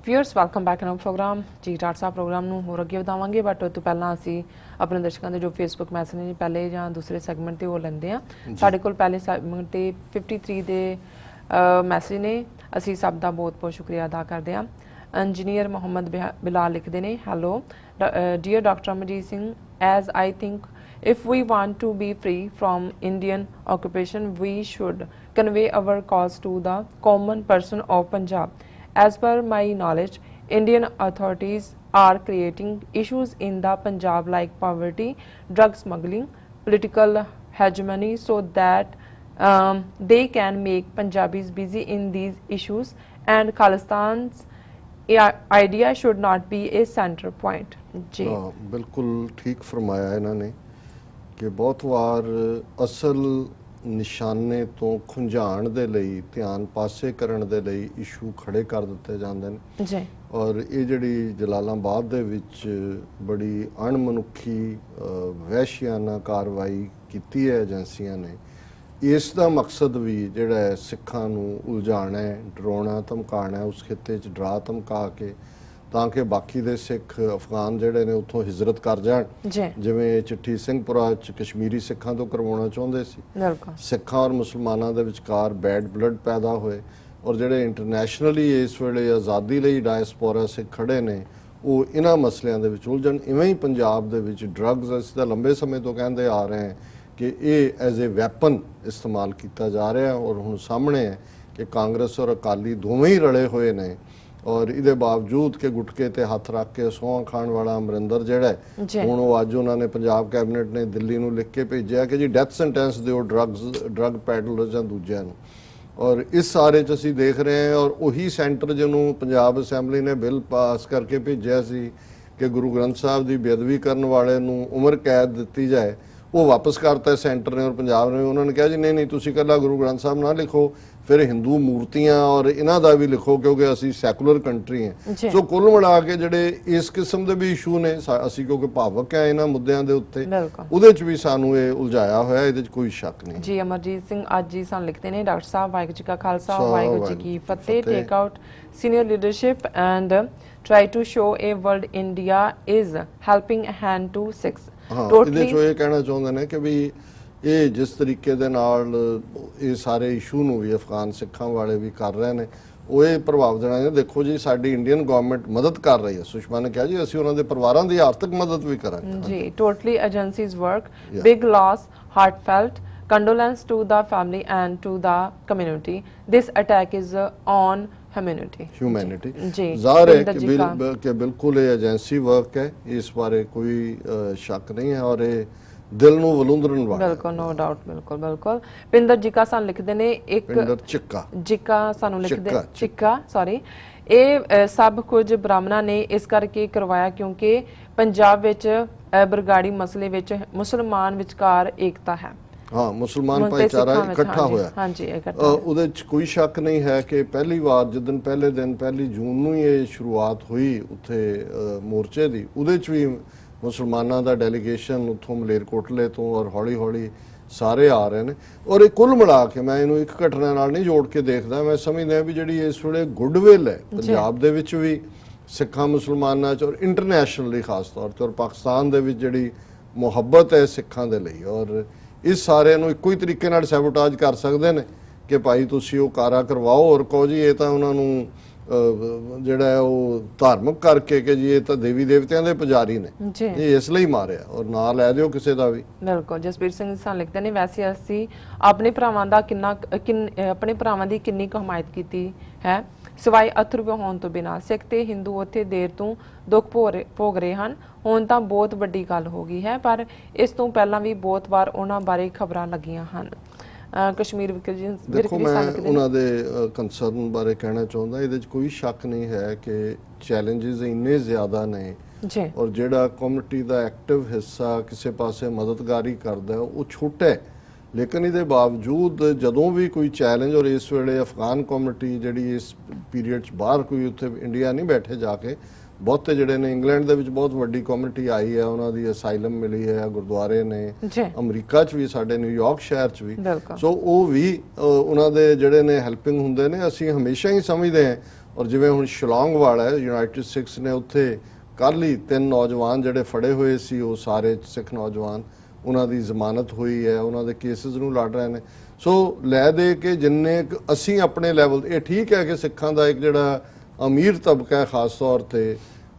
Viewers welcome back in programme जी doctor साहब programme ਨੂੰ ਹੋਰ ਅੱਗੇ ਵਧਾਵਾਂਗੇ ਬਟ ਉਸ ਤੋਂ ਪਹਿਲਾਂ ਅਸੀਂ ਆਪਣੇ ਦਰਸ਼ਕਾਂ ਦੇ ਜੋ ਫੇਸਬੁੱਕ ਮੈਸੇਜ ਨੇ ਪਹਿਲੇ ਜਾਂ ਦੂਸਰੇ ਸੈਗਮੈਂਟ ਤੇ ਉਹ ਲੈਂਦੇ ਆ ਸਾਡੇ ਕੋਲ ਪਹਿਲੇ ਸੈਗਮੈਂਟ ਤੇ 53 ਦੇ ਮੈਸੇਜ ਨੇ ਅਸੀਂ ਸਭ ਦਾ ਬਹੁਤ-ਬਹੁਤ ਸ਼ੁਕਰੀਆ ਅਦਾ ਕਰਦੇ ਆ ਇੰਜੀਨੀਅਰ ਮੁਹੰਮਦ ਬਿਲਾਲ ਲਿਖਦੇ ਨੇ hello dear doctor Amarjeet Singh as I think if we want to be free from Indian occupation we should convey our cause to the common person of Punjab. As per my knowledge, Indian authorities are creating issues in the Punjab like poverty, drug smuggling, political hegemony so that they can make Punjabis busy in these issues and Khalistan's idea should not be a center point. जी बिल्कुल ठीक फरमाया इन्होंने कि बहुत वार असल निशाने तो खुंझाण दे लई ध्यान पासे करन दे लई इशू खड़े कर दिते जांदे ने जी और ये जिहड़ी जलालाबाद दे विच बड़ी अणमनुखी वहशियाना कार्रवाई कीती है एजेंसियां ने इस दा मकसद भी जिहड़ा है सिखां नूं उलझाना है डराउणा धमकाना है उस खिते च डरा धमका के ਤਾਂ ਕਿ ਬਾਕੀ ਦੇ ਸਿੱਖ ਅਫਗਾਨ ਜਿਹੜੇ ਨੇ ਉੱਥੋਂ ਹਿਜਰਤ ਕਰ ਜਾਣ ਜਿਵੇਂ ਚਿੱਠੀ ਸਿੰਘਪੁਰਾ ਚ ਕਸ਼ਮੀਰੀ ਸਿੱਖਾਂ ਤੋਂ ਕਰਵਾਉਣਾ ਚਾਹੁੰਦੇ ਸੀ ਸਿੱਖਾਂ ਔਰ ਮੁਸਲਮਾਨਾਂ ਦੇ ਵਿਚਕਾਰ ਬੈਡ ਬਲੱਡ ਪੈਦਾ ਹੋਏ ਔਰ ਜਿਹੜੇ ਇੰਟਰਨੈਸ਼ਨਲੀ ਇਸ ਵੇਲੇ ਆਜ਼ਾਦੀ ਲਈ ਡਾਇਸਪੋਰਾ ਸਿੱਖ ਖੜੇ ਨੇ ਉਹ ਇਹਨਾਂ ਮਸਲਿਆਂ ਦੇ ਵਿੱਚ ਉਲਝਣ ਇਵੇਂ ਹੀ ਪੰਜਾਬ ਦੇ ਵਿੱਚ ਡਰੱਗਸ ਅਸੀਂ ਤਾਂ ਲੰਬੇ ਸਮੇਂ ਤੋਂ ਕਹਿੰਦੇ ਆ ਰਹੇ ਹਾਂ ਕਿ ਇਹ ਐਜ਼ ਏ ਵੈਪਨ ਇਸਤੇਮਾਲ ਕੀਤਾ ਜਾ ਰਿਹਾ ਔਰ ਹੁਣ ਸਾਹਮਣੇ ਹੈ ਕਿ ਕਾਂਗਰਸ ਔਰ ਅਕਾਲੀ ਦੋਵੇਂ ਹੀ ਰਲੇ ਹੋਏ ਨੇ और इहदे बावजूद के गुटके ते हथ रख के सौं खाण वाला अमरिंदर जिहड़ा है हुण अज उन्होंने पंजाब कैबिनेट ने दिल्ली नूं लिख के भेजिया कि जी डेथ सेंटेंस दिओ ड्रग पैडलर जां दूजिआं नूं और इस सारे च असीं देख रहे हैं और उही सेंटर जिन्हों पंजाब असैंबली ने बिल पास करके भेजिया सी कि गुरु ग्रंथ साहिब की बेअदबी करन वाले नूं उम्र कैद दित्ती जाए वो वापस करता सेंटर ने और पंजाब ने उन्होंने कहा जी नहीं तुसीं कल्ला गुरु ग्रंथ साहिब ना लिखो फिर हिंदू मूर्तियां और इन्हां दा भी लिखो क्योंकि असी सैकुलर कंट्री हैं सो कुल मिला के जिहड़े इस किस्म दे भी इशू ने असी क्योंकि भावक है इन्हां मुद्दिआं दे उत्ते उहदे च भी सानू ये उलझाया होया इहदे च कोई शक नहीं जी अमरजीत सिंह आज जी सान लिखते ने डॉक्टर साहब वाहिगुरू जी का खालसा वाहिगुरू जी की फतेह take out senior leadership and try to show a world India is helping hand to six totally ਇਹਦੇ ਚੋਂ ਇਹ ਕਹਿਣਾ ਚਾਹੁੰਦੇ ਨੇ ਕਿ ਵੀ ਇਹ ਜਿਸ ਤਰੀਕੇ ਦੇ ਨਾਲ ਇਹ ਸਾਰੇ ਇਸ਼ੂ ਨੂੰ ਵੀ ਅਫਗਾਨ ਸਿੱਖਾਂ ਵਾਲੇ ਵੀ ਕਰ ਰਹੇ ਨੇ ਉਹ ਇਹ ਪ੍ਰਭਾਵ ਦੇਣਾ ਹੈ ਦੇਖੋ ਜੀ ਸਾਡੀ ਇੰਡੀਅਨ ਗਵਰਨਮੈਂਟ ਮਦਦ ਕਰ ਰਹੀ ਹੈ ਸੁਸ਼ਮਾ ਨੇ ਕਿਹਾ ਜੀ ਅਸੀਂ ਉਹਨਾਂ ਦੇ ਪਰਿਵਾਰਾਂ ਦੀ ਆਰਥਿਕ ਮਦਦ ਵੀ ਕਰਾਂਗੇ ਜੀ totally agencies work big loss heartfelt condolence to the family and to the community this attack is on humanity ज़ाहिर है कि बिल्कुल ये एजेंसी वर्क है इस बारे कोई शक नहीं है और ये दिल नूं वलुंदरन वाला बिल्कुल नो डाउट बिल्कुल बिल्कुल पिंदर जिका सान लिखदे ने एक पिंदर चिक्का जिका सानू लिखदे चिक्का सॉरी ਇਹ ਸਭ ਕੁਝ ਬ੍ਰਾਹਮਣਾਂ ਨੇ ਇਸ ਕਰਕੇ ਕਰਵਾਇਆ ਕਿਉਂਕਿ ਪੰਜਾਬ ਵਿੱਚ ਬਰਗਾੜੀ ਮਸਲੇ ਵਿੱਚ ਮੁਸਲਮਾਨ ਵਿਚਕਾਰ ਏਕਤਾ ਹੈ हाँ मुसलमान भाईचारा इकट्ठा होया ਉਹਦੇ ਚ ਕੋਈ ਸ਼ੱਕ ਨਹੀਂ ਹੈ ਕਿ ਪਹਿਲੀ ਵਾਰ ਜਿੱਦਨ ਪਹਿਲੇ ਦਿਨ 1 ਜੂਨ ਨੂੰ ਇਹ ਸ਼ੁਰੂਆਤ ਹੋਈ ਉੱਥੇ ਮੋਰਚੇ ਦੀ ਉਹਦੇ ਚ ਵੀ ਮੁਸਲਮਾਨਾਂ ਦਾ ਡੈਲੀਗੇਸ਼ਨ ਉੱਥੋਂ ਮਲੇਰਕੋਟਲੇ ਤੋਂ ਔਰ ਹੌਲੀ ਹੌਲੀ ਸਾਰੇ ਆ ਰਹੇ ਨੇ ਔਰ ਇਹ ਕੁੱਲ ਮਿਲਾ ਕੇ ਮੈਂ ਇਹਨੂੰ ਇੱਕ ਘਟਨਾ ਨਾਲ ਨਹੀਂ ਜੋੜ ਕੇ ਦੇਖਦਾ ਮੈਂ ਸਮਝਦਾ ਵੀ ਜਿਹੜੀ ਇਸ ਵੇਲੇ ਗੁੱਡਵਿਲ ਹੈ ਪੰਜਾਬ ਦੇ ਵਿੱਚ ਵੀ ਸਿੱਖਾਂ ਮੁਸਲਮਾਨਾਂ ਚ ਔਰ ਇੰਟਰਨੈਸ਼ਨਲੀ ਖਾਸ ਤੌਰ ਤੇ ਔਰ ਪਾਕਿਸਤਾਨ ਦੇ ਵਿੱਚ ਜਿਹੜੀ ਮੁਹੱਬਤ ਹੈ ਸਿੱਖਾਂ ਦੇ ਲਈ ਔਰ इस सारे ਇੱਕੋ ਹੀ ਤਰੀਕੇ ਨਾਲ ਸੈਬੋਟਾਜ ਕਰ ਸਕਦੇ ਨੇ ਕਿ ਭਾਈ ਤੁਸੀਂ ਉਹ ਕਾਰਾ ਕਰਵਾਓ ਔਰ ਕਹੋ ਜੀ ਇਹ ਤਾਂ ਉਹਨਾਂ ਨੂੰ ਜਿਹੜਾ ਹੈ ਉਹ ਧਾਰਮਿਕ ਕਰਕੇ ਕਿ ਜੀ ਇਹ ਤਾਂ ਦੇਵੀ ਦੇਵਤਿਆਂ ਦੇ ਪੁਜਾਰੀ ਨੇ ਇਹ ਇਸ ਲਈ ਮਾਰਿਆ ਔਰ ਨਾਂ ਲੈ ਦਿਓ ਕਿਸੇ ਦਾ ਵੀ ਬਿਲਕੁਲ ਜਸਬੀਰ ਸਿੰਘ ਸਾਨ ਲਿਖਦੇ ਨੇ ਵੈਸੇ ਅਸੀਂ ਆਪਣੇ ਭਰਾਵਾਂ ਦਾ ਆਪਣੇ ਭਰਾਵਾਂ ਦੀ ਕਿੰਨੀ ਕੁ ਹਮਾਇਤ ਕੀਤੀ ਹੈ ਸਿਵਾਏ ਅਥਰੂ ਹੋਣ ਤੋਂ ਬਿਨਾਂ ਸਿੱਖ ਤੇ ਹਿੰਦੂ ਉੱਥੇ ਦੇਰ ਤੋਂ ਦੁੱਖ ਭੋਗ ਰਹੇ ਹਨ ਹੁਣ ਤਾਂ ਬਹੁਤ ਵੱਡੀ ਗੱਲ ਹੋ ਗਈ ਹੈ ਪਰ ਇਸ ਤੋਂ ਪਹਿਲਾਂ ਵੀ ਬਹੁਤ ਵਾਰ ਉਹਨਾਂ ਬਾਰੇ ਖਬਰਾਂ ਲੱਗੀਆਂ ਹਨ ਕਸ਼ਮੀਰ ਦੇਖੋ ਮੈਂ ਉਹਨਾਂ ਦੇ ਕੰਸਰਨ ਬਾਰੇ ਕਹਿਣਾ ਚਾਹੁੰਦਾ ਇਹਦੇ 'ਚ ਕੋਈ ਸ਼ੱਕ ਨਹੀਂ ਹੈ ਕਿ ਚੈਲੰਜਸ ਇੰਨੇ ਜ਼ਿਆਦਾ ਨੇ ਔਰ ਜਿਹੜਾ ਕਮਿਊਨਿਟੀ ਦਾ ਐਕਟਿਵ ਹਿੱਸਾ ਕਿਸੇ ਪਾਸੇ ਮਦਦਗਾਰੀ ਕਰਦਾ ਉਹ ਛੋਟਾ ਹੈ ਲੇਕਿਨ ਇਹਦੇ ਬਾਵਜੂਦ ਜਦੋਂ ਵੀ ਕੋਈ ਚੈਲੰਜ ਔਰ ਇਸ ਵੇਲੇ ਅਫਗਾਨ ਕਮਿਊਨਿਟੀ ਜਿਹੜੀ ਇਸ ਪੀਰੀਅਡ 'ਚ ਬਾਹਰ ਕੋਈ ਉੱਥੇ ਇੰਡੀਆ ਨਹੀਂ ਬੈਠੇ ਜਾ ਕੇ ਬਹੁਤੇ ਜਿਹੜੇ ਨੇ ਇੰਗਲੈਂਡ ਦੇ ਵਿੱਚ ਬਹੁਤ ਵੱਡੀ ਕਮਿਊਨਿਟੀ ਆਈ ਹੈ ਉਹਨਾਂ ਦੀ ਅਸਾਈਲਮ ਮਿਲੀ ਹੈ ਗੁਰਦੁਆਰੇ ਨੇ ਅਮਰੀਕਾ 'ਚ ਵੀ ਸਾਡੇ ਨਿਊਯਾਰਕ ਸ਼ਹਿਰ 'ਚ ਵੀ ਸੋ ਉਹ ਵੀ ਉਹਨਾਂ ਦੇ ਜਿਹੜੇ ਨੇ ਹੈਲਪਿੰਗ ਹੁੰਦੇ ਨੇ ਅਸੀਂ ਹਮੇਸ਼ਾ ਹੀ ਸਮਝਦੇ ਹਾਂ ਔਰ ਜਿਵੇਂ ਹੁਣ ਸ਼ਿਲੌਂਗ ਵਾਲਾ ਹੈ ਯੂਨਾਈਟਿਡ ਸਿੱਖਸ ਨੇ ਉੱਥੇ ਕੱਲ੍ਹ ਹੀ 3 ਨੌਜਵਾਨ ਜਿਹੜੇ ਫੜੇ ਹੋਏ ਸੀ, ਉਹ ਸਾਰੇ ਸਿੱਖ ਨੌਜਵਾਨ, ਉਹਨਾਂ ਦੀ ਜ਼ਮਾਨਤ ਹੋਈ ਹੈ, ਉਹਨਾਂ ਦੇ ਕੇਸਿਸ ਨੂੰ ਲੜ ਰਹੇ ਨੇ। ਸੋ ਲੈ ਦੇ ਕੇ ਜਿੰਨੇ ਅਸੀਂ ਆਪਣੇ ਲੈਵਲ, ਇਹ ਠੀਕ ਹੈ ਕਿ ਸਿੱਖਾਂ ਦਾ ਇੱਕ ਜਿਹੜਾ ਅਮੀਰ ਤਬਕਾ ਹੈ ਖਾਸ ਤੌਰ ਤੇ,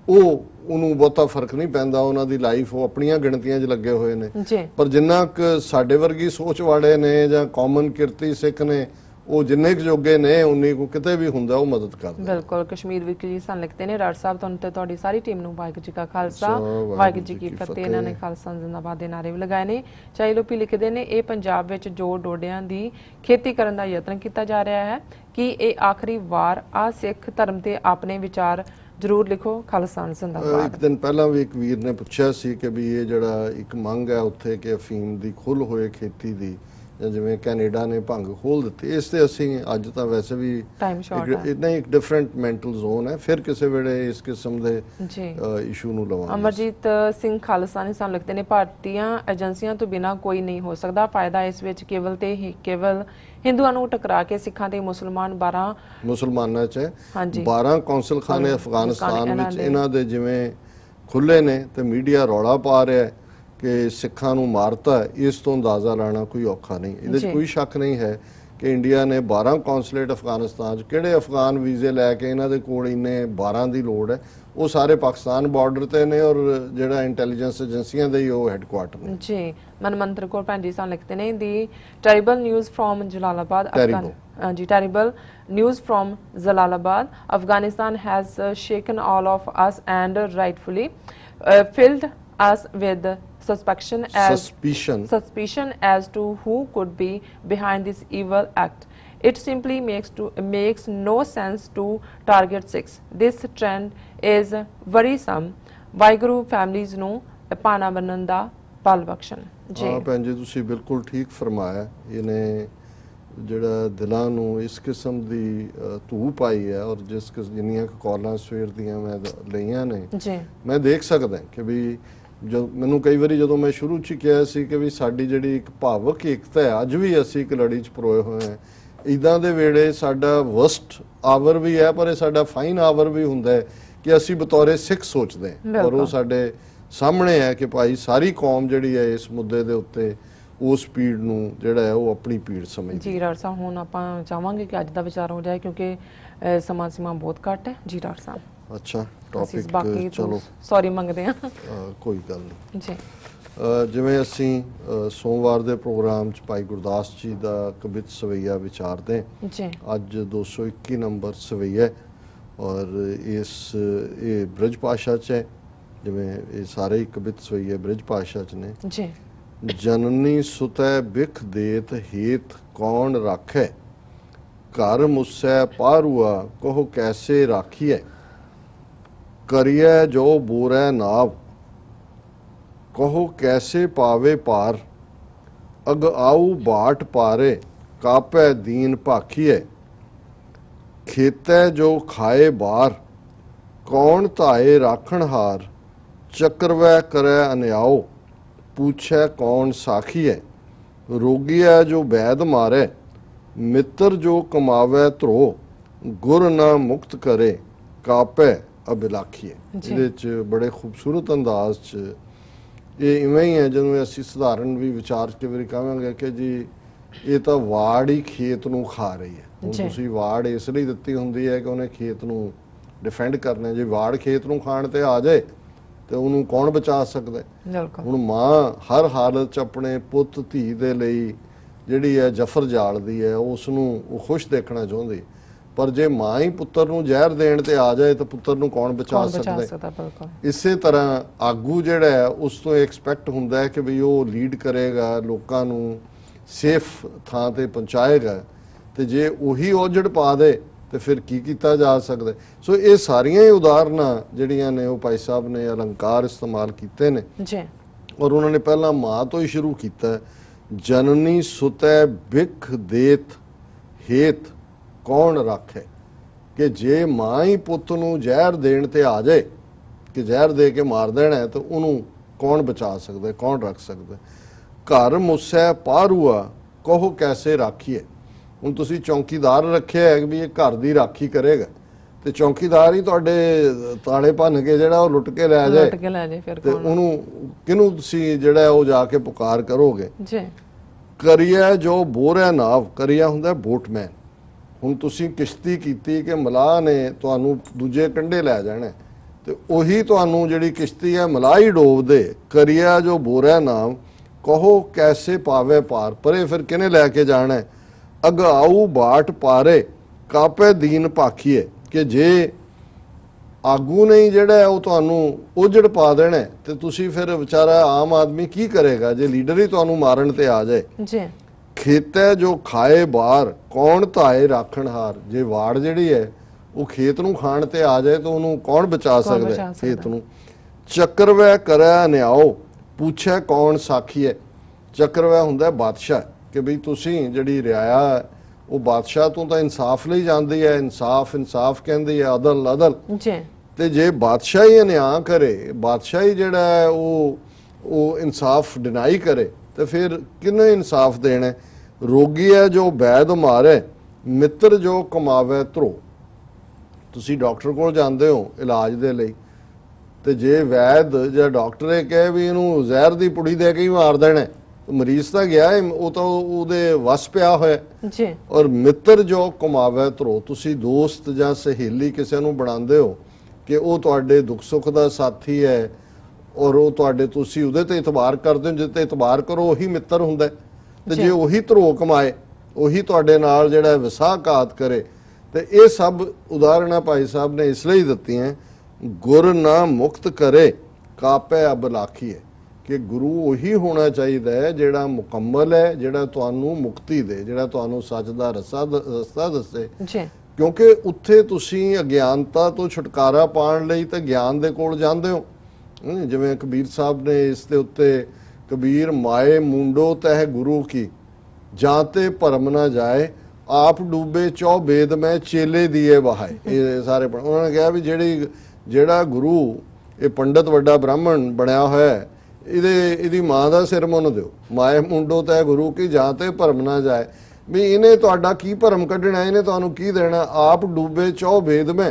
ਉਹਨੂੰ ਬਹੁਤਾ ਫਰਕ ਨਹੀਂ ਪੈਂਦਾ, ਉਹਨਾਂ ਦੀ ਲਾਈਫ ਉਹ ਆਪਣੀਆਂ ਗਿਣਤੀਆਂ 'ਚ ਲੱਗੇ ਹੋਏ ਨੇ। ਪਰ ਜਿੰਨਾ ਕੁ ਸਾਡੇ ਵਰਗੀ ਸੋਚ ਵਾਲੇ ਨੇ ਜਾਂ ਕਾਮਨ ਕਿਰਤੀ ਸਿੱਖ ਨੇ, ਉਹ ਜਿੰਨੇ ਕੁ ਜੋਗੇ ਨੇ ਉਨੀ ਕੁ ਕਿਤੇ ਵੀ ਹੁੰਦਾ ਉਹ ਮਦਦ ਕਰਦੇ। ਬਿਲਕੁਲ। ਕਸ਼ਮੀਰ ਵਿਕ ਜੀ ਸਾਨੂੰ ਲਿਖਦੇ ਨੇ, ਰਾਜ ਸਾਹਿਬ ਤੁਹਾਨੂੰ ਤੇ ਤੁਹਾਡੀ ਸਾਰੀ ਟੀਮ ਨੂੰ ਵਾਹਿਗੁਰੂ ਜੀ ਕਾ ਖਾਲਸਾ ਵਾਹਿਗੁਰੂ ਜੀ ਕੀ ਫਤਿਹ। ਇਹਨਾਂ ਨੇ ਖਾਲਸਾ ਜ਼ਿੰਦਾਬਾਦ ਦੇ ਨਾਰੇ ਵੀ ਲਗਾਏ ਨੇ। ਚਾਹੀ ਲੋਪੀ ਲਿਖਦੇ ਨੇ, ਇਹ ਪੰਜਾਬ ਵਿੱਚ ਜੋ ਡੋਡਿਆਂ ਦੀ ਖੇਤੀ ਕਰਨ ਦਾ ਯਤਨ ਕੀਤਾ ਜਾ ਰਿਹਾ ਹੈ, ਕਿ ਇਹ ਆਖਰੀ ਵਾਰ ਆ ਸਿੱਖ ਧਰਮ ਤੇ ਆਪਣੇ ਵਿਚਾਰ ਜ਼ਰੂਰ ਲਿਖੋ। ਖਾਲਸਾ ਜ਼ਿੰਦਾਬਾਦ। ਇੱਕ ਦਿਨ ਪਹਿਲਾਂ ਵੀ ਇੱਕ ਵੀਰ ਨੇ ਪੁੱਛਿਆ ਸੀ ਕਿ ਵੀ ਇਹ ਜਿਹੜਾ ਇੱਕ ਮੰਗ ਹੈ ਉੱਥੇ ਕਿ ਅਫੀਮ ਦੀ ਖੁੱਲ੍ਹ ਹੋਏ ਖੇਤੀ ਦੀ, ਜਾਂ ਜਿਵੇਂ ਕੈਨੇਡਾ ਨੇ ਭੰਗ ਖੋਲ ਦਿੱਤੀ, ਇਸ ਤੇ ਅਸੀਂ ਅੱਜ ਤਾਂ ਵੈਸੇ ਵੀ ਨਹੀਂ ਇੱਕ ਡਿਫਰੈਂਟ ਮੈਂਟਲ ਜ਼ੋਨ ਹੈ, ਫਿਰ ਕਿਸੇ ਵੇਲੇ ਇਸ ਕਿਸਮ ਦੇ ਇਸ਼ੂ ਨੂੰ ਲਵਾਂਗੇ। ਅਮਰਜੀਤ ਸਿੰਘ ਖਾਲਸਾ ਨੇ ਸਾਨੂੰ ਲਿਖਦੇ ਨੇ, ਭਾਰਤੀਆਂ ਏਜੰਸੀਆਂ ਤੋਂ ਬਿਨਾਂ ਕੋਈ ਨਹੀਂ ਹੋ ਸਕਦਾ, ਫਾਇਦਾ ਇਸ ਵਿੱਚ ਕੇਵਲ ਹਿੰਦੂਆਂ ਨੂੰ ਟਕਰਾ ਕੇ ਸਿੱਖਾਂ ਤੇ ਮੁਸਲਮਾਨਾਂ 'ਚ 12 ਕੌਂਸਲ ਖਾਨੇ ਅਫਗਾਨਿਸਤਾਨ ਵਿੱਚ ਇਹਨਾਂ ਦੇ ਜਿਵੇਂ ਖੁੱਲੇ ਨੇ, ਤੇ ਮੀਡੀਆ ਰੌਲਾ ਪਾ ਰਿਹਾ ਕਿ ਸਿੱਖਾਂ ਨੂੰ ਮਾਰਤਾ। ਇਸ ਤੋਂ ਅੰਦਾਜ਼ਾ ਲਾਣਾ ਕੋਈ ਔਖਾ ਨਹੀਂ। ਇਹਦੇ 'ਚ ਕੋਈ ਸ਼ੱਕ ਨਹੀਂ ਹੈ ਕਿ ਇੰਡੀਆ ਨੇ 12 ਕੌਂਸਲੇਟ ਅਫਗਾਨਿਸਤਾਨ 'ਚ, ਕਿਹੜੇ ਅਫਗਾਨ ਵੀਜ਼ੇ ਲੈ ਕੇ ਇਹਨਾਂ ਦੇ ਕੋਲ ਇੰਨੇ 12 ਦੀ ਲੋੜ ਹੈ, ਉਹ ਸਾਰੇ ਪਾਕਿਸਤਾਨ ਬਾਰਡਰ ਤੇ ਨੇ, ਔਰ ਜਿਹੜਾ ਇੰਟੈਲੀਜੈਂਸ ਏਜੰਸੀਆਂ ਦੇ ਹੀ ਉਹ ਹੈੱਡਕੁਆਰਟਰ ਨੇ। ਜੀ ਮਨਮੰਤਰ ਕੌਰ ਭੈਣ ਜੀ ਸਾਨੂੰ ਲਿਖਦੇ ਨੇ, ਦੀ terrible news from Jalalabad, terrible news from Jalalabad, Afghanistan has shaken all of us and rightfully filled us with suspicion as to who could be behind this evil act. It simply makes no sense to target Sikhs. This trend is worrisome. Vaiguru families ਨੂੰ ਪਾਣਾ ਬਣਨ ਦਾ ਪਲ ਬਖਸ਼ਣ। ਜੀ ਹਾਂ ਭੈਣ ਜੀ, ਤੁਸੀਂ ਬਿਲਕੁਲ ਠੀਕ ਫਰਮਾਇਆ। ਇਹਨੇ ਜਿਹੜਾ ਦਿਲਾਂ ਨੂੰ ਇਸ ਕਿਸਮ ਦੀ ਧੂ ਪਾਈ ਹੈ, ਔਰ ਜਿੰਨੀਆਂ ਕਾਲਾਂ ਸਵੇਰ ਦੀਆਂ ਮੈਂ ਲਈਆਂ ਨੇ, ਮੈਂ ਦੇਖ ਸਕਦਾ ਕਿ ਵੀ ਮੈਨੂੰ ਕਈ ਵਾਰੀ ਜਦੋਂ ਮੈਂ ਸ਼ੁਰੂ 'ਚ ਕਿਹਾ ਸੀ ਕਿ ਵੀ ਸਾਡੀ ਜਿਹੜੀ ਇੱਕ ਭਾਵਕ ਏਕਤਾ ਹੈ, ਅੱਜ ਵੀ ਅਸੀਂ ਇੱਕ ਲੜੀ 'ਚ ਪਰੋਏ ਹੋਏ ਹਾਂ। ਇੱਦਾਂ ਦੇ ਵੇਲੇ ਸਾਡਾ ਵਸਟ ਆਵਰ ਵੀ ਹੈ, ਪਰ ਇਹ ਸਾਡਾ ਫਾਈਨ ਆਵਰ ਵੀ ਹੁੰਦਾ ਹੈ ਕਿ ਅਸੀਂ ਬਤੌਰੇ ਸਿੱਖ ਸੋਚਦੇ ਹਾਂ, ਔਰ ਉਹ ਸਾਡੇ ਸਾਹਮਣੇ ਹੈ ਕਿ ਭਾਈ ਸਾਰੀ ਕੌਮ ਜਿਹੜੀ ਹੈ ਇਸ ਮੁੱਦੇ ਦੇ ਉੱਤੇ ਉਸ ਪੀੜ ਨੂੰ ਜਿਹੜਾ ਹੈ ਉਹ ਆਪਣੀ ਪੀੜ ਸਮਝਦੀ। ਜੀ ਡਾਕਟਰ ਸਾਹਿਬ, ਹੁਣ ਆਪਾਂ ਚਾਹਾਂਗੇ ਕਿ ਅੱਜ ਦਾ ਵਿਚਾਰ ਹੋ ਜਾਏ, ਕਿਉਂਕਿ ਸਮਾਂ ਸੀਮਾ ਬਹੁਤ ਘੱਟ ਹੈ। ਜੀ ਡਾਕਟਰ ਸਾਹਿਬ। ਅੱਛਾ, ਟੌਪਿਕ ਚਲੋ ਸੌਰੀ ਮੰਗਦੇ ਹਾਂ। ਕੋਈ ਗੱਲ ਨਹੀਂ ਜੀ। ਜਿਵੇਂ ਅਸੀਂ ਸੋਮਵਾਰ ਦੇ ਪ੍ਰੋਗਰਾਮ 'ਚ ਭਾਈ ਗੁਰਦਾਸ ਜੀ ਦਾ ਕਵਿਤ ਸਵਈਆ ਵਿਚਾਰਦੇ ਜੀ, ਅੱਜ 221 ਨੰਬਰ ਸਵਈਆ, ਔਰ ਇਹ ਬ੍ਰਿਜ ਭਾਸ਼ਾ 'ਚ ਹੈ। ਜਿਵੇਂ ਇਹ ਸਾਰੇ ਕਵਿਤ ਸਵਈਏ ਬ੍ਰਿਜ ਭਾਸ਼ਾ 'ਚ ਨੇ ਜੀ। ਜਨਨੀ ਸੁਤੈ ਬਿਖ ਦੇਤ ਹੇਤ ਕੌਣ ਰਾਖੈ, ਘਰ ਮੁਸੈ ਪਾਰੂਆ ਕਹੋ ਕੈਸੇ ਰਾਖੀਐ, ਕਰੀਐ ਜੋ ਬੋਰੈ ਨਾਵ ਕਹੋ ਕੈਸੇ ਪਾਵੇ ਪਾਰ, ਅਗ ਆਊ ਬਾਟ ਪਾਰੇ ਕਾਪੈ ਦੀਨ ਭਾਖੀਐ, ਖੇਤੈ ਜੋ ਖਾਏ ਬਾਰ ਕੌਣ ਧਾਏ ਰਾਖਣ ਹਾਰ, ਚੱਕਰਵੈ ਕਰੈ ਅਨਿਆਓ पूछै कौन साखी है, रोगिया जो वैद मारे मित्र जो कमावै ध्रो, गुर ना मुक्त करे कापै अबिलाखी है। ਇਹਦੇ बड़े खूबसूरत अंदाज ਇਹ ਇਵੇਂ ਹੀ ਹੈ ਜਦੋਂ ਅਸੀਂ ਸਧਾਰਨ ਵੀ ਵਿਚਾਰ ਕੇ ਵੀ ਕਹਾਂਗੇ ਕਿ ਜੀ ਇਹ ਤਾਂ ਵਾੜ ਹੀ ਖੇਤ ਨੂੰ ਖਾ ਰਹੀ ਹੈ। ਹੁਣ ਤੁਸੀਂ ਵਾੜ ਇਸ ਲਈ ਦਿੱਤੀ ਹੁੰਦੀ ਹੈ ਕਿ ਉਹਨੇ ਖੇਤ ਨੂੰ ਡਿਫੈਂਡ ਕਰਨਾ, ਜੇ ਵਾੜ ਖੇਤ ਨੂੰ ਖਾਣ ਤੇ ਆ ਜਾਏ ਤੇ ਉਹਨੂੰ ਕੌਣ ਬਚਾ ਸਕਦਾ। ਹੁਣ ਮਾਂ ਹਰ ਹਾਲਤ 'ਚ ਆਪਣੇ ਪੁੱਤ ਧੀ ਦੇ ਲਈ ਜਿਹੜੀ ਹੈ ਜਫਰ ਜਾਲਦੀ ਹੈ, ਉਸ ਨੂੰ ਉਹ ਖੁਸ਼ ਦੇਖਣਾ ਚਾਹੁੰਦੀ, ਪਰ ਜੇ ਮਾਂ ਹੀ ਪੁੱਤਰ ਨੂੰ ਜ਼ਹਿਰ ਦੇਣ ਤੇ ਆ ਜਾਏ ਤਾਂ ਪੁੱਤਰ ਨੂੰ ਕੌਣ ਬਚਾ ਸਕਦਾ। ਇਸੇ ਤਰ੍ਹਾਂ ਆਗੂ ਜਿਹੜਾ ਹੈ ਉਸ ਤੋਂ ਐਕਸਪੈਕਟ ਹੁੰਦਾ ਹੈ ਕਿ ਵੀ ਉਹ ਲੀਡ ਕਰੇਗਾ, ਲੋਕਾਂ ਨੂੰ ਸੇਫ ਥਾਂ ਤੇ ਪਹੁੰਚਾਏਗਾ, ਤੇ ਜੇ ਉਹੀ ਔਜੜ ਪਾ ਦੇ ਤੇ ਫਿਰ ਕੀ ਕੀਤਾ ਜਾ ਸਕਦਾ। ਸੋ ਇਹ ਸਾਰੀਆਂ ਹੀ ਉਦਾਹਰਨਾਂ ਜਿਹੜੀਆਂ ਨੇ ਉਹ ਭਾਈ ਸਾਹਿਬ ਨੇ ਅਲੰਕਾਰ ਇਸਤੇਮਾਲ ਕੀਤੇ ਨੇ ਜੀ, ਔਰ ਉਹਨਾਂ ਨੇ ਪਹਿਲਾਂ ਮਾਂ ਤੋਂ ਹੀ ਸ਼ੁਰੂ ਕੀਤਾ। ਜਨਨੀ ਸੁਤੈ ਬਿਖ ਦੇਤ ਹੇਤ ਕੌਣ ਰਾਖੇ, ਕਿ ਜੇ ਮਾਂ ਹੀ ਪੁੱਤ ਨੂੰ ਜ਼ਹਿਰ ਦੇਣ ਤੇ ਆ ਜਾਏ ਕਿ ਜ਼ਹਿਰ ਦੇ ਕੇ ਮਾਰ ਦੇਣਾ, ਤਾਂ ਉਹਨੂੰ ਕੌਣ ਬਚਾ ਸਕਦਾ, ਕੌਣ ਰੱਖ ਸਕਦਾ। ਘਰ ਮੁਸੈ ਪਾਰੂਆ ਕਹੋ ਕੈਸੇ ਰਾਖੀਏ। ਹੁਣ ਤੁਸੀਂ ਚੌਂਕੀਦਾਰ ਰੱਖਿਆ ਹੈ ਵੀ ਇਹ ਘਰ ਦੀ ਰਾਖੀ ਕਰੇਗਾ, ਤੇ ਚੌਕੀਦਾਰ ਹੀ ਤੁਹਾਡੇ ਤਾਲੇ ਭੰਨ ਕੇ ਜਿਹੜਾ ਉਹ ਲੁੱਟ ਕੇ ਲੈ ਜਾਏ ਲੁੱਟ ਕੇ ਲੈ ਜੇ ਫਿਰ ਤੇ ਕੌਣ? ਉਹਨੂੰ ਕਿਹਨੂੰ ਤੁਸੀਂ ਜਿਹੜਾ ਉਹ ਜਾ ਕੇ ਪੁਕਾਰ ਕਰੋਗੇ? ਜੀ ਕਰੀਆ ਜੋ ਬੋਰਿਆ ਨਾਵ, ਕਰੀਆ ਹੁੰਦਾ ਬੋਟਮੈਨ। ਹੁਣ ਤੁਸੀਂ ਕਿਸ਼ਤੀ ਕੀਤੀ ਕਿ ਮਲਾਹ ਨੇ ਤੁਹਾਨੂੰ ਦੂਜੇ ਕੰਢੇ ਲੈ ਜਾਣਾ, ਤੇ ਉਹੀ ਤੁਹਾਨੂੰ ਜਿਹੜੀ ਕਿਸ਼ਤੀ ਹੈ ਮਲਾਹ ਹੀ ਡੋਬ ਦੇ। ਕਰੀਆ ਜੋ ਬੋਰਿਆ ਨਾਮ, ਕਹੋ ਕੈਸੇ ਪਾਵੇ ਪਾਰ, ਪਰੇ ਫਿਰ ਕਿਹਨੇ ਲੈ ਕੇ ਜਾਣਾ? ਅਗਾਊ ਬਾਟ ਪਾਰੇ, ਕਾਪੇ ਦੀਨ ਭਾਖੀਏ, ਕਿ ਜੇ ਆਗੂ ਨਹੀਂ ਜਿਹੜਾ ਉਹ ਤੁਹਾਨੂੰ ਉਜੜ ਪਾ ਦੇਣਾ ਤੇ ਤੁਸੀਂ ਫਿਰ ਵਿਚਾਰਾ ਆਮ ਆਦਮੀ ਕੀ ਕਰੇਗਾ ਜੇ ਲੀਡਰ ਹੀ ਤੁਹਾਨੂੰ ਮਾਰਨ ਤੇ ਆ ਜਾਏ? ਜੀ ਖੇਤੈ ਜੋ ਖਾਏ ਬਾਹਰ, ਕੌਣ ਧਾਏ ਰਾਖਣ ਹਾਰ। ਜੇ ਵਾੜ ਜਿਹੜੀ ਹੈ ਉਹ ਖੇਤ ਨੂੰ ਖਾਣ ਤੇ ਆ ਜਾਏ ਤਾਂ ਉਹਨੂੰ ਕੌਣ ਬਚਾ ਸਕਦਾ ਖੇਤ ਨੂੰ? ਚੱਕਰਵੈ ਕਰੈ ਨਿਆਓ, ਪੁੱਛੈ ਕੌਣ ਸਾਖੀ ਹੈ। ਚੱਕਰਵੈ ਹੁੰਦਾ ਬਾਦਸ਼ਾਹ, ਕਿ ਬਈ ਤੁਸੀਂ ਜਿਹੜੀ ਰਿਆਇਆ ਉਹ ਬਾਦਸ਼ਾਹ ਤੋਂ ਤਾਂ ਇਨਸਾਫ ਲਈ ਜਾਂਦੀ ਹੈ, ਇਨਸਾਫ ਕਹਿੰਦੀ ਹੈ, ਅਦਲ ਅਦਲ। ਜੀ ਤੇ ਜੇ ਬਾਦਸ਼ਾਹ ਹੀ ਨਿਆਂ ਕਰੇ, ਬਾਦਸ਼ਾਹ ਹੀ ਜਿਹੜਾ ਹੈ ਉਹ ਇਨਸਾਫ ਡਿਨਾਈ ਕਰੇ, ਤੇ ਫਿਰ ਕਿਹਨੇ ਇਨਸਾਫ ਦੇਣਾ? ਰੋਗੀ ਹੈ ਜੋ ਵੈਦ ਮਾਰੇ, ਮਿੱਤਰ ਜੋ ਕਮਾਵੇ ਧਰੋ। ਤੁਸੀਂ ਡਾਕਟਰ ਕੋਲ ਜਾਂਦੇ ਹੋ ਇਲਾਜ ਦੇ ਲਈ, ਤੇ ਜੇ ਵੈਦ ਜਾਂ ਡਾਕਟਰ ਇਹ ਕਹੇ ਵੀ ਇਹਨੂੰ ਜ਼ਹਿਰ ਦੀ ਪੁੜੀ ਦੇ ਕੇ ਹੀ ਮਾਰ ਦੇਣਾ, ਮਰੀਜ਼ ਤਾਂ ਗਿਆ ਹੈ, ਉਹ ਤਾਂ ਉਹਦੇ ਵਸ ਪਿਆ ਹੋਇਆ। ਜੀ ਔਰ ਮਿੱਤਰ ਜੋ ਕਮਾਵੇ ਧਰੋ, ਤੁਸੀਂ ਦੋਸਤ ਜਾਂ ਸਹੇਲੀ ਕਿਸੇ ਨੂੰ ਬਣਾਉਂਦੇ ਹੋ ਕਿ ਉਹ ਤੁਹਾਡੇ ਦੁੱਖ ਸੁੱਖ ਦਾ ਸਾਥੀ ਹੈ, ਔਰ ਉਹ ਤੁਹਾਡੇ ਤੁਸੀਂ ਉਹਦੇ ਤੇ ਇਤਬਾਰ ਕਰਦੇ ਹੋ, ਜਿਸ ਤੇ ਇਤਬਾਰ ਕਰੋ ਉਹੀ ਮਿੱਤਰ ਹੁੰਦਾ। ਤੇ ਜੇ ਉਹੀ ਧਰੋ ਕਮਾਏ, ਉਹੀ ਤੁਹਾਡੇ ਨਾਲ ਜਿਹੜਾ ਵਿਸਾਹਘਾਤ ਕਰੇ, ਤੇ ਇਹ ਸਭ ਉਦਾਹਰਨਾਂ ਭਾਈ ਸਾਹਿਬ ਨੇ ਇਸ ਲਈ ਦਿੱਤੀਆਂ। ਗੁਰ ਨਾ ਮੁਕਤ ਕਰੇ, ਕਾਪੈ ਅਬ ਲਾਖੀਏ, ਕਿ ਗੁਰੂ ਉਹੀ ਹੋਣਾ ਚਾਹੀਦਾ ਹੈ ਜਿਹੜਾ ਮੁਕੰਮਲ ਹੈ, ਜਿਹੜਾ ਤੁਹਾਨੂੰ ਮੁਕਤੀ ਦੇ, ਜਿਹੜਾ ਤੁਹਾਨੂੰ ਸੱਚ ਦਾ ਰਸਤਾ ਦੱਸੇ। ਜੀ ਕਿਉਂਕਿ ਉੱਥੇ ਤੁਸੀਂ ਅਗਿਆਨਤਾ ਤੋਂ ਛੁਟਕਾਰਾ ਪਾਉਣ ਲਈ ਤਾਂ ਗਿਆਨ ਦੇ ਕੋਲ ਜਾਂਦੇ ਹੋ। ਜਿਵੇਂ ਕਬੀਰ ਸਾਹਿਬ ਨੇ ਇਸ ਦੇ ਉੱਤੇ, ਕਬੀਰ ਮਾਏ ਮੁੰਡੋ ਤਹਿ ਗੁਰੂ ਕੀ, ਜਾਂ ਤੇ ਭਰਮ ਨਾ ਜਾਏ, ਆਪ ਡੂਬੇ ਚੌ ਬੇਦ ਮੈਂ ਚੇਲੇ ਦੀਏ ਵਹਾਏ। ਇਹ ਸਾਰੇ ਉਹਨਾਂ ਨੇ ਕਿਹਾ ਵੀ ਜਿਹੜਾ ਗੁਰੂ ਇਹ ਪੰਡਤ ਵੱਡਾ ਬ੍ਰਾਹਮਣ ਬਣਿਆ ਹੋਇਆ, ਇਹਦੀ ਮਾਂ ਦਾ ਸਿਰ ਮੁੰਨ ਦਿਓ। ਮਾਏ ਮੁੰਡੋ ਤਹਿ ਗੁਰੂ ਕੀ, ਜਾਂ ਤੇ ਭਰਮ ਨਾ ਜਾਏ, ਵੀ ਇਹਨੇ ਤੁਹਾਡਾ ਕੀ ਭਰਮ ਕੱਢਣਾ, ਇਹਨੇ ਤੁਹਾਨੂੰ ਕੀ ਦੇਣਾ? ਆਪ ਡੂਬੇ ਚੌ ਵੇਦ ਮੈਂ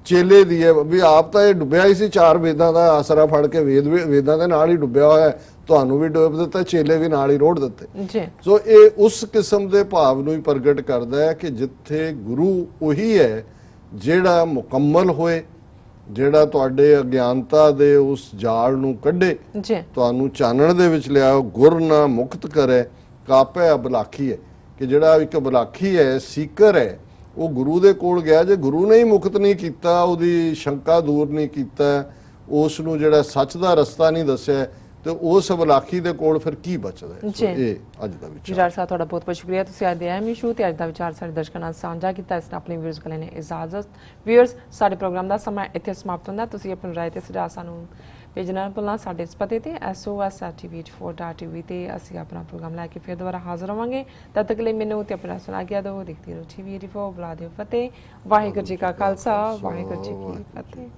ਚੇਲੇ ਦੀ ਹੈ, ਵੀ ਆਪ ਤਾਂ ਇਹ ਡੁੱਬਿਆ ਹੀ ਸੀ, 4 ਵੇਦਾਂ ਦਾ ਆਸਰਾ ਫੜ ਕੇ ਵੇਦਾਂ ਦੇ ਨਾਲ ਹੀ ਡੁੱਬਿਆ ਹੋਇਆ, ਤੁਹਾਨੂੰ ਵੀ ਡੁੱਬ ਦਿੱਤਾ, ਚੇਲੇ ਵੀ ਨਾਲ ਹੀ ਰੋੜ ਦਿੱਤੇ। ਜੀ ਸੋ ਇਹ ਉਸ ਕਿਸਮ ਦੇ ਭਾਵ ਨੂੰ ਹੀ ਪ੍ਰਗਟ ਕਰਦਾ ਹੈ ਕਿ ਜਿੱਥੇ ਗੁਰੂ ਉਹੀ ਹੈ ਜਿਹੜਾ ਮੁਕੰਮਲ ਹੋਏ, ਜਿਹੜਾ ਤੁਹਾਡੇ ਅਗਿਆਨਤਾ ਦੇ ਉਸ ਜਾਲ ਨੂੰ ਕੱਢੇ, ਜੀ ਤੁਹਾਨੂੰ ਚਾਨਣ ਦੇ ਵਿੱਚ ਲਿਆਓ। ਗੁਰ ਨਾ ਮੁਕਤ ਕਰੇ, ਕਾਪੈ ਅਬਲਾਖੀ ਹੈ, ਕਿ ਜਿਹੜਾ ਇੱਕ ਬਲਾਖੀ ਹੈ, ਸੀਕਰ ਹੈ, ਉਹ ਗੁਰੂ ਦੇ ਕੋਲ ਗਿਆ। ਜੇ ਗੁਰੂ ਨੇ ਹੀ ਮੁਕਤ ਨਹੀਂ ਕੀਤਾ, ਉਹਦੀ ਸ਼ੰਕਾ ਦੂਰ ਨਹੀਂ ਕੀਤਾ, ਉਸ ਨੂੰ ਜਿਹੜਾ ਸੱਚ ਦਾ ਰਸਤਾ ਨਹੀਂ ਦੱਸਿਆ, ਤੇ ਉਸ ਬਲਾਖੀ ਦੇ ਕੋਲ ਫਿਰ ਕੀ ਬਚਦਾ ਹੈ? ਸੋ ਇਹ ਅੱਜ ਦਾ ਵਿਚਾਰ। ਜੁਝਾਰ ਸਾਹਿਬ ਤੁਹਾਡਾ ਬਹੁਤ ਬਹੁਤ ਸ਼ੁਕਰੀਆ, ਤੁਸੀਂ ਅੱਜ ਦੇ ਅਹਿਮ ਇਸ਼ੂ ਤੇ ਅੱਜ ਦਾ ਵਿਚਾਰ ਸਾਡੇ ਦਰਸ਼ਕਾਂ ਨਾਲ ਸਾਂਝਾ ਕੀਤਾ। ਇਸ ਨਾਲ ਆਪਣੇ ਵਿਊਅਰਸ ਕੋਲ ਨੇ ਇਜਾਜ਼ਤ। ਵਿਊਅਰਸ, ਸਾਡੇ ਪ੍ਰੋਗਰਾਮ ਦਾ ਸਮਾਂ ਇੱਥੇ ਸਮਾਪਤ ਹੁੰਦਾ। ਤੁਸੀਂ ਆਪਣੀ ਰਾਏ ਤੇ ਸੁਝਾਅ ਸਾਨੂੰ ਭੇਜਣਾ ਨਾ ਭੁੱਲਣਾ ਸਾਡੇ ਇਸ ਪਤੇ ਤੇ sos@tv84.tv ਤੇ ਅਸੀਂ ਆਪਣਾ ਪ੍ਰੋਗਰਾਮ ਲੈ ਕੇ ਫਿਰ ਦੁਬਾਰਾ ਹਾਜ਼ਰ ਹੋਵਾਂਗੇ। ਤਦ ਤੱਕ ਲਈ ਮੈਨੂੰ ਤੇ ਆਪਣਾ ਸੁਣਾ ਗਿਆ ਦੋ ਦੇਖਦੀ ਰਹੋ TV84। ਬੁਲਾ ਦਿਓ ਫਤਿਹ। ਵਾਹਿਗੁਰੂ ਜੀ ਕਾ ਖਾਲਸਾ, ਵਾਹਿਗੁਰੂ ਜੀ ਕੀ ਫਤਿਹ।